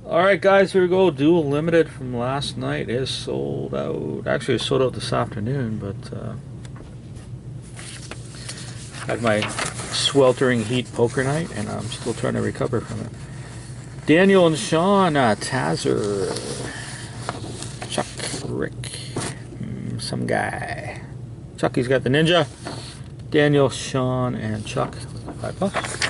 Alright guys, here we go. Dual Limited from last night is sold out. Actually, it sold out this afternoon, but had my sweltering heat poker night, and I'm still trying to recover from it. Daniel and Sean, Tazer, Chuck, Rick, some guy. Chucky's got the ninja. Daniel, Sean, and Chuck with the 5+.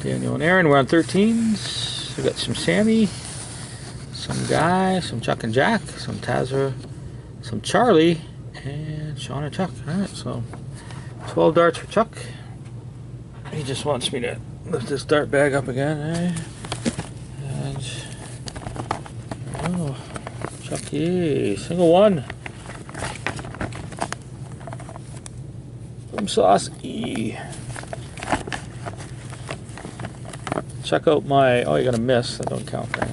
Daniel and Aaron, we're on 13s. We got some Sammy, some Guy, some Chuck and Jack, some Tazer, some Charlie, and Sean and Chuck. Alright, so 12 darts for Chuck. He just wants me to lift this dart bag up again, eh? And oh, Chucky, single one. Boom sauce E. Check out my, oh, you're gonna miss, that don't count there.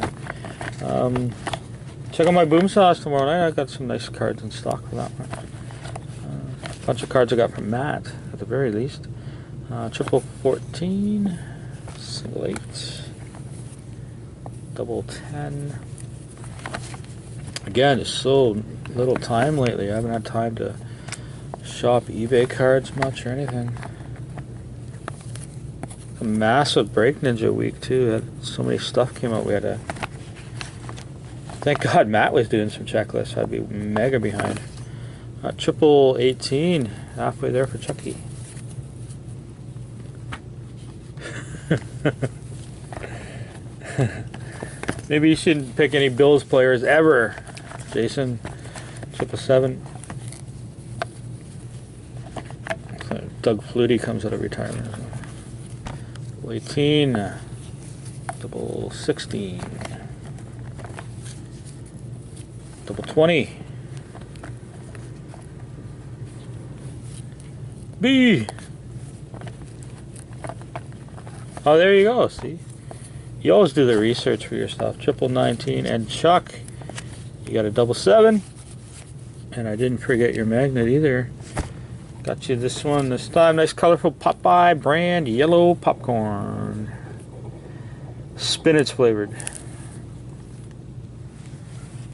Check out my boom sauce tomorrow night. I got some nice cards in stock for that one. A bunch of cards I got from Matt at the very least. Triple 14, single 8, double 10. Again, it's so little time lately. I haven't had time to shop eBay cards much or anything. A massive Break Ninja week too. Had so many stuff came out. We had to. Thank God Matt was doing some checklists. I'd be mega behind. Triple 18, halfway there for Chucky. Maybe you shouldn't pick any Bills players ever, Jason. Triple 7. Doug Flutie comes out of retirement. 18, double 16, double 20, B. Oh, there you go. See, you always do the research for your stuff. Triple 19 and Chuck, you got a double 7, and I didn't forget your magnet either. Got you this one this time. Nice colorful Popeye brand yellow popcorn. Spinach flavored.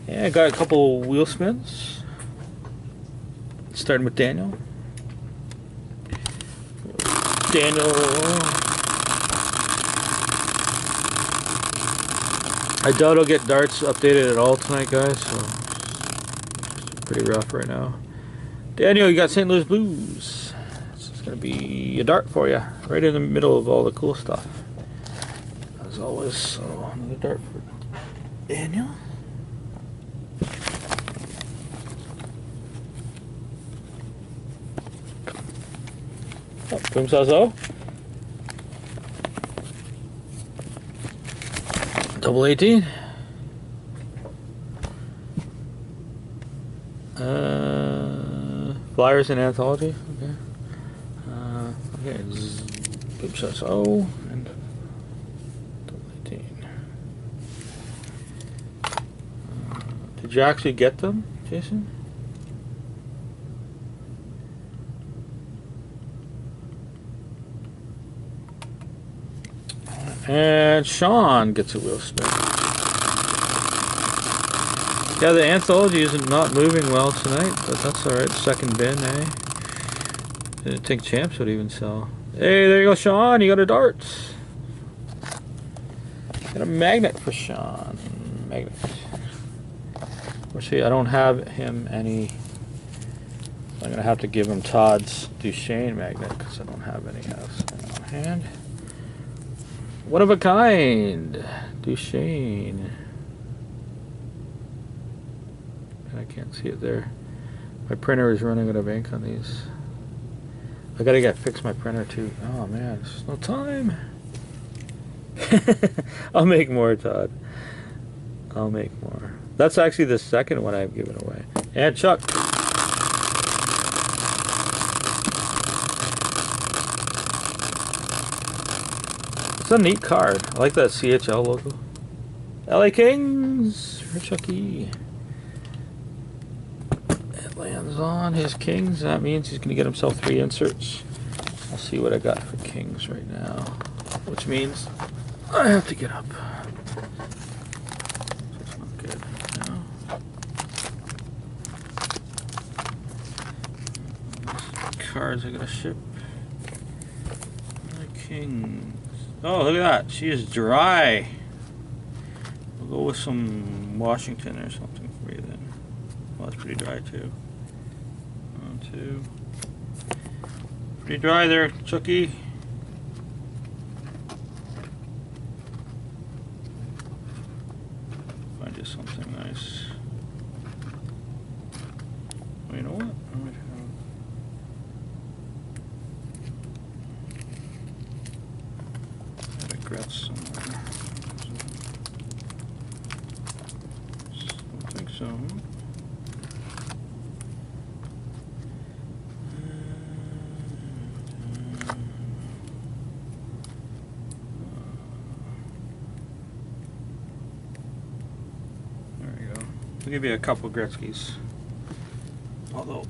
Yeah, I got a couple wheel spins. Starting with Daniel. Daniel. I doubt I'll get darts updated at all tonight, guys, so it's pretty rough right now. Daniel, you got St. Louis Blues. This is going to be a dart for you, right in the middle of all the cool stuff. As always, so another dart for Daniel. Oh, boom sazo. Double 18. Flyers and Anthology, okay. Okay, boom says O and double 18. Did you actually get them, Jason? And Sean gets a wheel spin. Yeah, the Anthology isn't not moving well tonight, but that's alright. Second bin, eh? Didn't think Champs would even sell. Hey, there you go, Sean. You got a dart. Got a magnet for Sean. Magnet. Actually, I don't have him any. I'm going to have to give him Todd's Duchesne magnet because I don't have any else on hand. One of a kind. Duchesne. I can't see it there. My printer is running out of ink on these. I gotta fix my printer too. Oh man, there's no time. I'll make more, Todd. I'll make more. That's actually the second one I've given away. And Chuck. It's a neat card. I like that CHL logo. LA Kings for Chucky. Lands on his Kings. That means he's going to get himself 3 inserts. I'll see what I got for Kings right now. Which means I have to get up. That's not good. No. Cards I gotta ship. The Kings. Oh, look at that. She is dry. We'll go with some Washington or something for you then. Well, that's pretty dry too. 1, 2. Pretty dry there, Chucky. Find you something nice. Well, you know what? I might have regrets somewhere. Don't think so. I'll give you a couple Gretzky's, although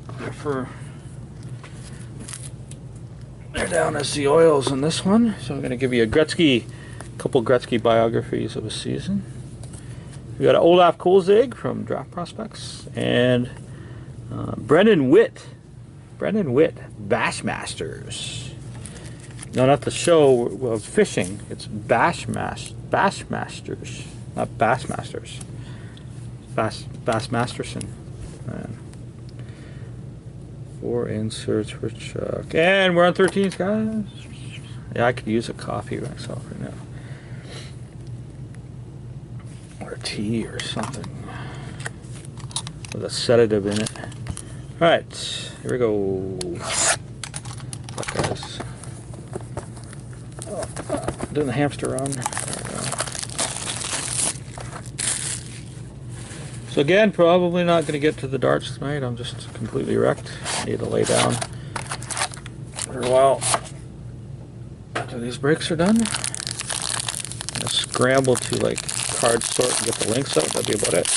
they're down as the oils in this one. So I'm going to give you a couple Gretzky biographies of a season. We got Olaf Kolzig from Draft Prospects and Brendan Witt, Bassmasters. No, not the show of fishing. It's Bassmasters, not Bassmasters. Bass Masterson. 4 inserts for Chuck. And we're on 13s, guys. Yeah, I could use a coffee myself right now. Or tea or something. With a sedative in it. Alright, here we go. Look, guys. Doing the hamster run. So again, probably not going to get to the darts tonight. I'm just completely wrecked. I need to lay down for a while after these breaks are done. I'm going to scramble to like card sort and get the links out. That'll be about it.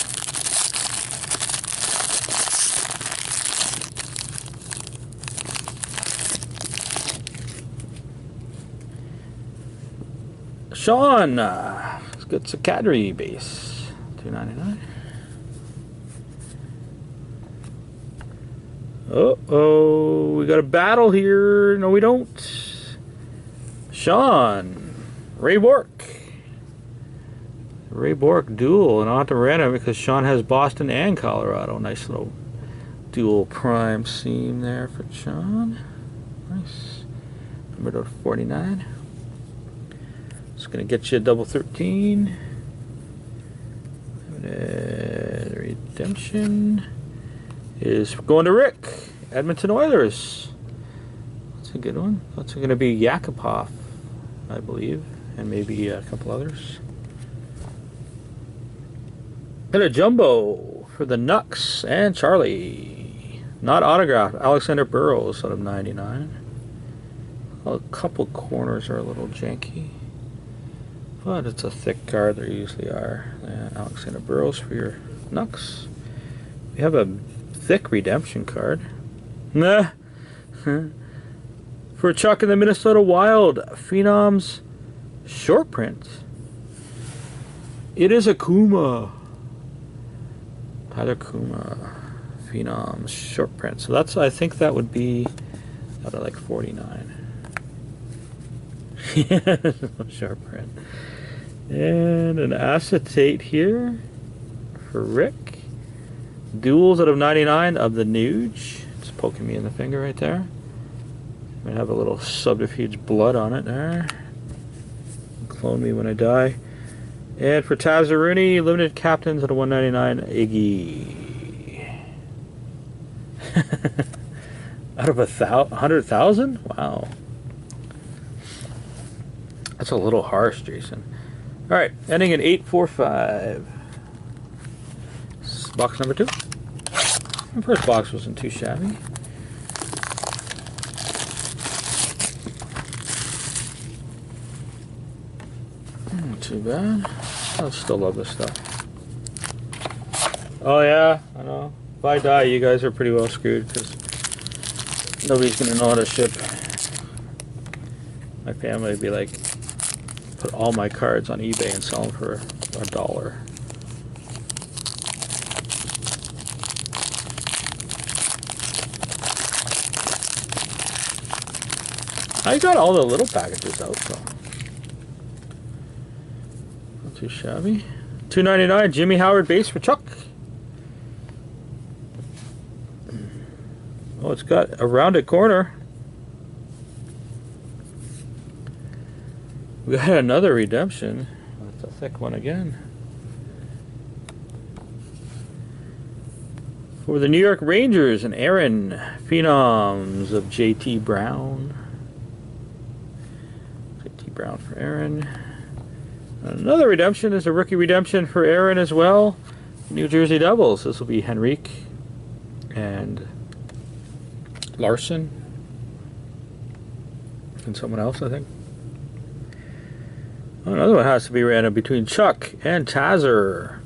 Sean, let's get a Kadri base, $2.99. Uh-oh, we got a battle here. No, we don't. Sean, Ray Bork duel, and I'll have to random because Sean has Boston and Colorado. Nice little dual prime seam there for Sean. Nice. Number to 49. It's going to get you a double 13. Redemption is going to Rick, Edmonton Oilers. That's a good one. That's going to be Yakupov, I believe, and maybe a couple others. Got a jumbo for the Nucks and Charlie. Not autographed. Alexander Burrows out of 99. A couple corners are a little janky, but it's a thick card. There usually are. Alexander Burrows for your Nucks. We have a thick redemption card. Nah. For Chuck in the Minnesota Wild, Phenoms short print. It is a Kuma. Tyler Kuma. Phenoms short print. So that's, I think that would be out of like 49. Short print. And an acetate here for Rick. Duels out of 99 of the Nuge. It's poking me in the finger right there. I have a little Subterfuge blood on it there. Clone me when I die. And for Tazaruni, limited captains out of 199, Iggy. Out of 100,000? Wow. That's a little harsh, Jason. All right, ending in 845. Box number 2. The first box wasn't too shabby. Not too bad. I still love this stuff. Oh yeah, I know. If I die, you guys are pretty well screwed because nobody's gonna know how to ship. My family would be like put all my cards on eBay and sell them for $1. I got all the little packages out, so not too shabby. $2.99 Jimmy Howard base for Chuck. Oh, it's got a rounded corner. We got another redemption. That's a thick one again. For the New York Rangers and Aaron, Phenoms of JT Brown. Brown for Aaron. Another redemption is a rookie redemption for Aaron as well. New Jersey Devils. This will be Henrique and Larson and someone else, I think. Another one has to be random between Chuck and Tazer.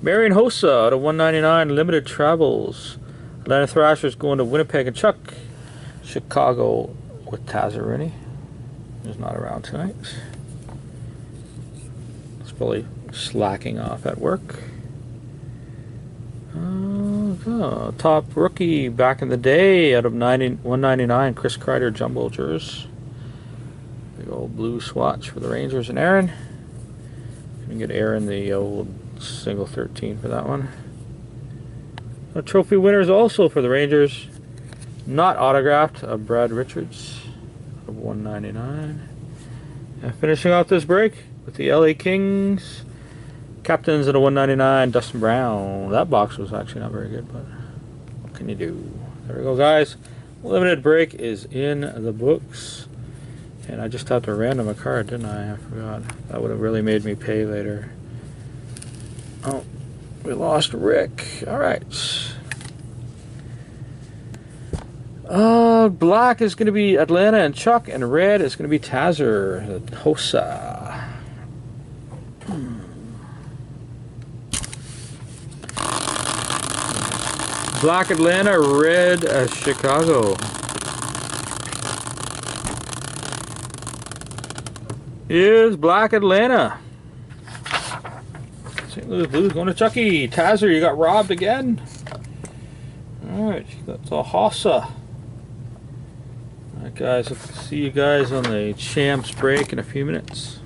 Marian Hossa out of 199 limited travels. Atlanta Thrashers going to Winnipeg and Chuck. Chicago with Tazer Rennie. He's not around tonight. He's probably slacking off at work. Top rookie back in the day out of 199, Chris Kreider jumbo jers. Big old blue swatch for the Rangers and Aaron. You can get Aaron the old single 13 for that one. Trophy winners also for the Rangers. Not autographed, Brad Richards. 199. And finishing off this break with the LA Kings captains at a 199 Dustin Brown. That box was actually not very good, but what can you do? There we go, guys. Limited break is in the books, and I just had to random a card, didn't I? I forgot. That would have really made me pay later. Oh, we lost Rick. All right. Black is going to be Atlanta and Chuck, and red is going to be Tazer Hossa. Black Atlanta, red Chicago. Is Black Atlanta. St. Louis Blues going to Chucky. Tazer, you got robbed again. Alright, that's a Hossa. Alright guys, I'll see you guys on the champs break in a few minutes.